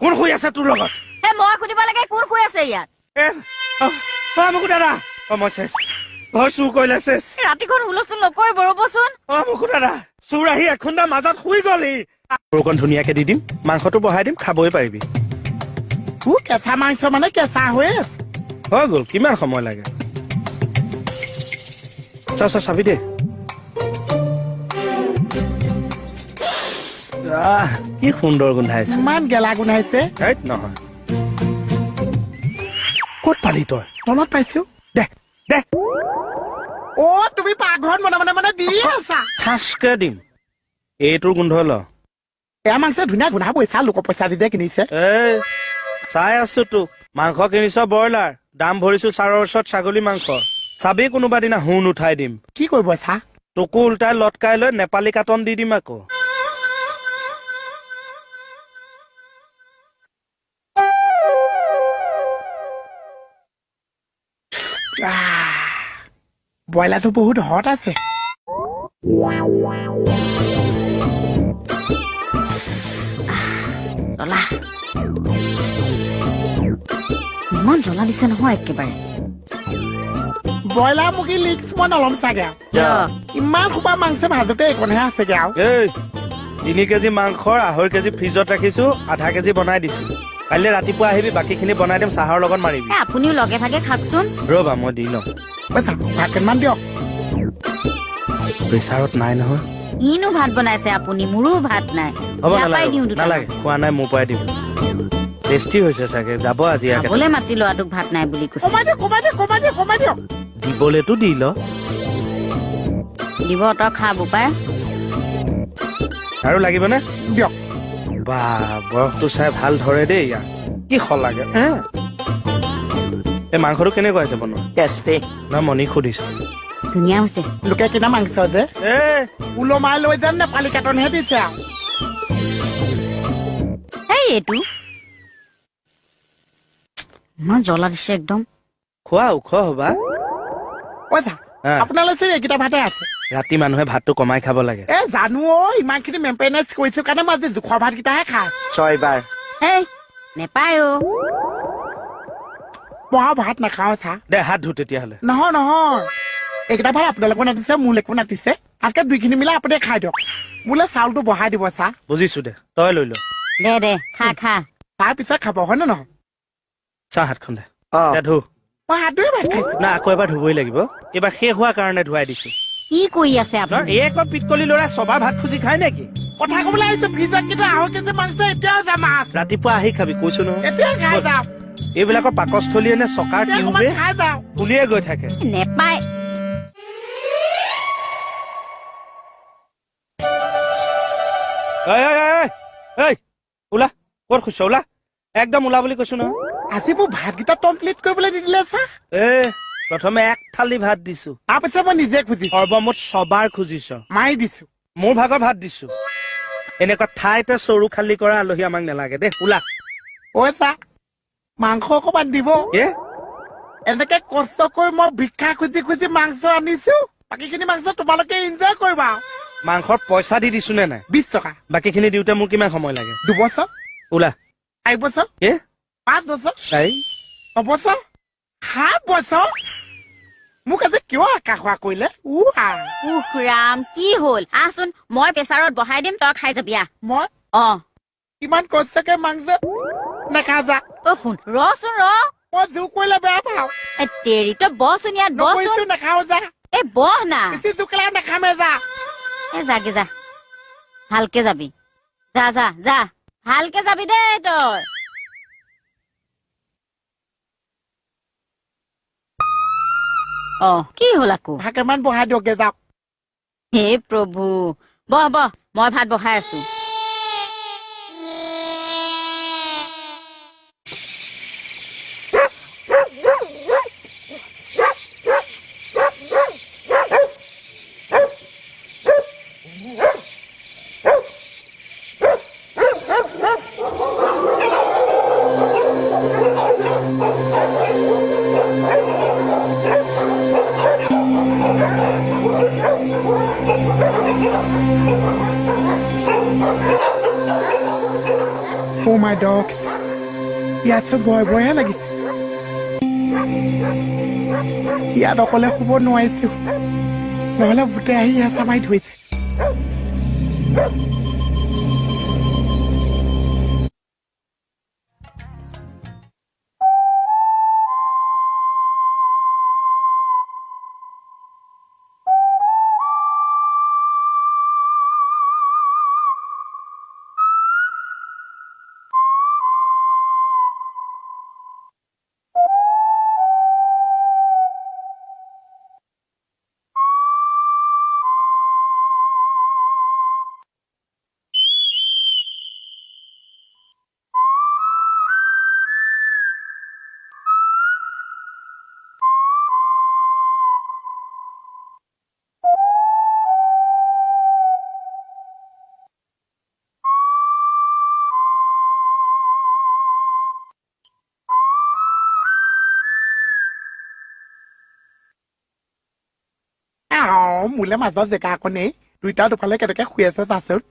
কোন শুই আছে তোৰ লগত মই সুধিব লাগে কোন শুই আছে ইয়াত মুকু দাদা মই শেষ ঘৰ চুৰ কৰিলে শেষ ৰাতিখন হুলস্থুল নকৰিব ৰ'বচোন মুকু দাদা চুৰ আহি এখুন্দা মাজত শুই গলি অকণ ধুনীয়াকে দি দিম মাংসটো বহাই দিম খাবই পাৰিবি কেঁচা মাংস মানে কেঁচা হৈ আছে হৈ গ'ল কিমান সময় লাগে চাবি দে কি সুন্দৰ গোন্ধাইছে ইমান গেলা গোন্ধাইছে নহয় ক'ত পালি তই তলত পাইছো দে তুমি পাকঘৰত মানে দি আছা ঠাচকে দিম এইটোৰ গোন্ধ ল এয়া মাংস ধুনীয়া গোন্ধাব পইচা লোকৰ পইচা দি কিনিছে চাই আছো তোক মাংস কিনিছ ব্ৰইলাৰ দাম ভৰিছো 4 ওচৰত ছাগলী মাংস চাবি কোনোবা দিনা হুন উঠাই দিম কি কৰিব চা তোকো উল্টাই লটকাই লৈ নেপালী কাটন দি দিম আকৌ ব্ৰইলাৰটো বহুত হট আছে ইমান জ্বলা দিছে নহয় একেবাৰে ব্ৰইলাৰ মুগী লিক্স মই নলম চাগে ইমান সোপা মাংস ভাজতে একণহে আছেগে আৰু 3 কেজি মাংসৰ 2.5 কেজি ফ্ৰিজত ৰাখিছো 0.5 কেজি বনাই দিছো কাইলৈ ৰাতিপুৱা আহিবি বাকীখিনি বনাই দিম চাহৰ লগত মাৰিবি আপুনিও লগে ভাগে খাকচোন ৰবা মই দি লম ভাত কেইটামান দিয়ক প্ৰেছাৰত নাই নহয় ইনো ভাত বনাইছে আপুনি মোৰো ভাত নাই নালাগে খোৱা নাই মোৰ পৰাই দিব টেষ্টি হৈছে চাগে যাব আজি খাবলৈ মাতি লোৱাটোক ভাত নাই বুলি কৈছে দিবলেতো দি ল দিব তই খা বোপাই আৰু লাগিবনে দিয়ক বা বৰফটো চাই ভাল ধৰে দেই ইয়াৰ কি লাগে এই মাংসটো কেনেকুৱা আছে বনোৱা টেষ্টি না মনি সুধিছো ধুনীয়া হৈছে লোকে কিনা মাংস যে ওলমাই লৈ যেন নেপালী কাটনহে দিছে এইটো ইমান জ্বলা দিছে একদম খোৱা ওখ হবা আপোনালোকে এইকেইটা ভাতে আছে ৰাতি মানুহে ভাতটো কমাই খাব লাগে জানো ইমানখিনি মেইনটেনেঞ্চ কৰিছো কাৰণে মই আজি জোখৰ ভাতকেইটাহে খাওঁ 6 বাৰ নেপায় মই ভাত নাখাওঁ চা দে হাত ধু তেতিয়াহ'লে নহয় এইকেইটা ভাত আপোনালোকৰ নাতিছে মোলৈকো নাতিছে তাতকে 2খিনি মিলাই আপুনি খাই দিয়ক মোলৈ চাউলটো বহাই দিব চা বুজিছো দে তই লৈ ল দে খা তাৰ পিছত খাব হয় নে নহয় চাহ হাতখন দে ধু মই হাত ধুই ভাত খাইছো না আকৌ এবাৰ ধুবই লাগিব এবাৰ শেষ হোৱাৰ কাৰণে ধুৱাই দিছো কি কৰি আছে আপুনি একবাৰ পিটকলি ল'ৰা সবাৰ ভাত খুজি খায় নেকি কথা ক'বলৈ আহিছো ফ্ৰিজত কিন্তু 2.5 কেজি মাংস এতিয়াও জমা আছে ৰাতিপুৱা আহি খাবি কৈছো নহয় এতিয়া খাই যাওঁ এইবিলাকৰ পাকস্থলীয়ে নে চকাৰ টিউবে উলিয়াই গৈ থাকে নেপায় ওলা ক'ত খুচ ওলা একদম ওলা বুলি কৈছো নহয় আজি মোৰ ভাতকেইটা কমপ্লিট কৰিবলৈ নিদিলে চা প্ৰথমে 1 থালি ভাত দিছো তাৰপিছত মই নিজে খুজিছো সৰ্বমুঠ সবাৰ খুজিছ মাৰি দিছো মোৰ ভাগৰ ভাত দিছো এনেকুৱা ঠাইতে চৰু খালী কৰা আলহী আমাক নালাগে দে ওলা চা মাংস অকমান দিব এনেকে কষ্ট কৰি মই ভিক্ষা খুজি মাংস আনিছো বাকীখিনি মাংস তোমালোকে এনজয় কৰিবা মাংসৰ পইচা দি দিছো নে নাই 20 টকা বাকীখিনি দিওঁতে মোৰ কিমান সময় লাগে 2 বছৰ ওলা 4 বছৰ 5 বছৰ 6 বছৰ 7 বছৰ মোক আজি কিয় আকাশোৱা কৰিলে ৰাম কি হ'ল আচোন মই প্ৰেছাৰত বহাই দিম তই খাই যাবি মই ইমান কষ্টকে মাংস নেখা যা শুন ৰচোন মই জোৰ কৰিলে বেয়া পাওঁ তেৰি তই বচোন ইয়াত বচোন নাখাও যা বহ না বেছি জোকলা নাখামে যা যাগে যা ভালকে যাবি যা ভালকে যাবি দে তই কি হ'ল আকৌ ভাকেমান বহাই দিয়কে যাওক হে প্ৰভু বহ মই ভাত বহাই আছো Oh my dogs. ইয়াত চব ভয় ভয়হে লাগিছে ইয়াত অকলে শুব নোৱাৰিছো নহ'লে ভূতে আহি হেঁচা মাৰি ধৰিছে মোলে মাজত জেগা আকৌ নেই দুইটা দুফালে কেনেকে শুই আছে চাচোন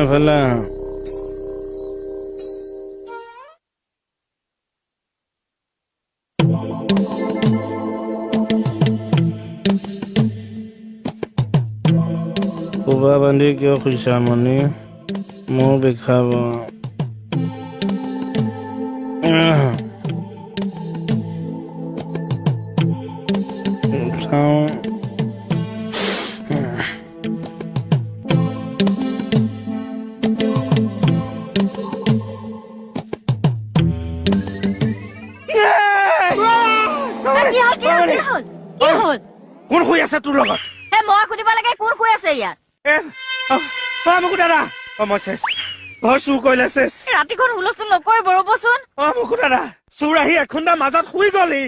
ভালা খোবা বান্ধি কিয় খুইছা মনি মোৰ বিষাব চাওঁ কোন শুই আছে তোৰ লগত মই সুধিব লাগে কোন শুই আছে ইয়াত মোক দাদা মই চেছ ঘৰ চুৰ কৰিলে চেছ ৰাতিখন হুলস্থুল নকৰিব ৰ'বচোন মোক দাদা চুৰ আহি এখুন্দা মাজত শুই গলি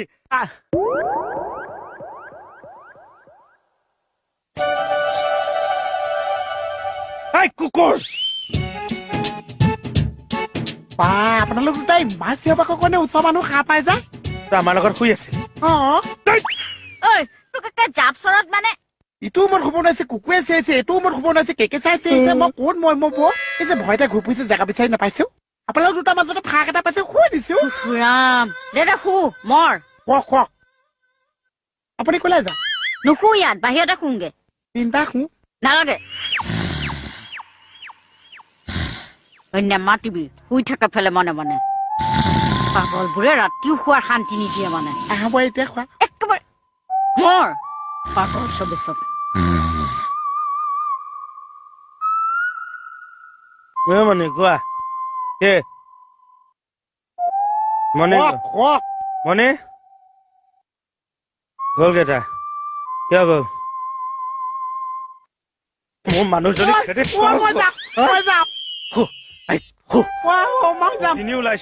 কুকুৰ আপোনালোক দুটাই মাছ চিঞৰবাকৰ কাৰণে ওচৰ মানুহ সাৰ পাই যায় আমাৰ লগত শুই আছিল জাপ চৰত মানে ইটো মোৰ শুব নোৱাৰিছে কুকুৰে চিঞৰিছে এইটো মোৰ শুব নোৱাৰিছে কেকে চাই চিঞৰিছে মই কোন মই এই যে ভয়তে ঘূৰি ফুৰিছে জেগা বিচাৰি নাপাইছো আপোনালোক দুটা মাজতে ফাঁক এটা পাইছে শুই দিছো দে শু মৰ কওক আপুনি ক'লে যা নুশু ইয়াত বাহিৰতে শুংগে তিনিটা শু নালাগে নেমাতিবি শুই থাকে ফেলে মনে মনে পাগলবোৰে ৰাতিও শোৱাৰ শান্তি নিদিয়ে মানে আহব এতিয়া খোৱা একেবাৰে মৰ পাগল চবে চব মানে কোৱা মনে মনে গ'ল কেইটা কিয় গ'ল মোৰ মানুহজনী ওলাইছে